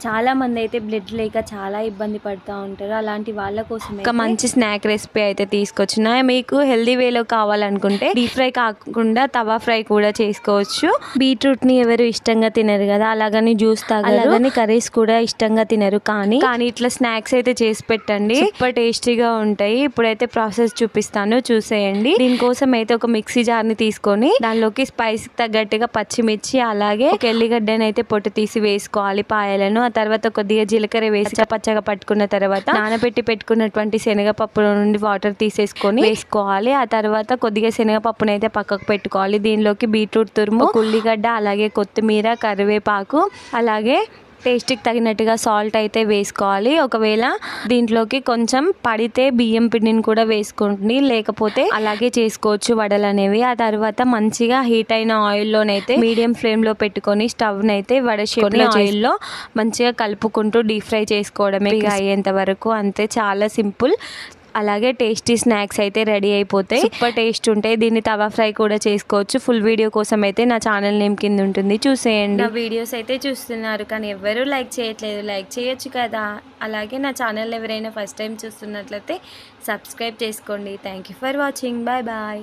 చాలా మంది అయితే బ్లడ్ లేక చాలా ఇబ్బంది పడుతూ ఉంటారు. అలాంటి వాళ్ళ కోసం ఒక మంచి స్నాక్ రెసిపీ అయితే తీసుకొచ్చిన. మీకు హెల్దీ వేలో కావాలనుకుంటే డీప్ ఫ్రై కాకుండా తవా ఫ్రై కూడా చేసుకోవచ్చు. బీట్రూట్ని ఎవరు ఇష్టంగా తినరు కదా, అలాగని జ్యూస్ తాగరు, అలాగని కర్రీస్ కూడా ఇష్టంగా తినరు. కానీ ఇట్లా స్నాక్స్ అయితే చేసి పెట్టండి, సూపర్ టేస్టీగా ఉంటాయి. ఇప్పుడైతే ప్రాసెస్ చూపిస్తాను, చూసేయండి. దీనికోసం అయితే ఒక మిక్సీ జార్ని తీసుకొని దానిలోకి స్పైస్కి తగ్గట్టుగా పచ్చిమిర్చి, అలాగే ఒక ఎల్లిగడ్డని అయితే పొట్టు తీసి వేసుకోవాలి, పాయలను. ఆ తర్వాత కొద్దిగా జీలకర్ర వేసి పచ్చగా పట్టుకున్న తర్వాత నానబెట్టి పెట్టుకున్నటువంటి శనగపప్పు నుండి వాటర్ తీసేసుకొని వేసుకోవాలి. ఆ తర్వాత కొద్దిగా శనగపప్పును అయితే పక్కకు పెట్టుకోవాలి. దీనిలోకి బీట్రూట్ తురుము, ఉల్లిగడ్డ, అలాగే కొత్తిమీర, కరివేపాకు, అలాగే టేస్ట్కి తగినట్టుగా సాల్ట్ అయితే వేసుకోవాలి. ఒకవేళ దీంట్లోకి కొంచెం పడితే బియ్యం పిండిని కూడా వేసుకోండి, లేకపోతే అలాగే చేసుకోవచ్చు వడలు అనేవి. ఆ తర్వాత మంచిగా హీట్ అయిన ఆయిల్లోనైతే మీడియం ఫ్లేమ్లో పెట్టుకొని స్టవ్ని అయితే వడ షేప్లో ఆయిల్లో మంచిగా కలుపుకుంటూ డీప్ ఫ్రై చేసుకోవడమే అయ్యేంత వరకు. అంతే, చాలా సింపుల్. అలాగే టేస్టీ స్నాక్స్ అయితే రెడీ అయిపోతాయి, సూపర్ టేస్ట్ ఉంటాయి. దీన్ని తవా ఫ్రై కూడా చేసుకోవచ్చు. ఫుల్ వీడియో కోసం అయితే నా ఛానల్ నేమ్ కింద ఉంటుంది, చూసేయండి. నా వీడియోస్ అయితే చూస్తున్నారు కానీ ఎవరు లైక్ చేయట్లేదు, లైక్ చేయొచ్చు కదా. అలాగే నా ఛానల్ ఎవరైనా ఫస్ట్ టైం చూస్తున్నట్లయితే సబ్స్క్రైబ్ చేసుకోండి. Thank you for watching. Bye bye.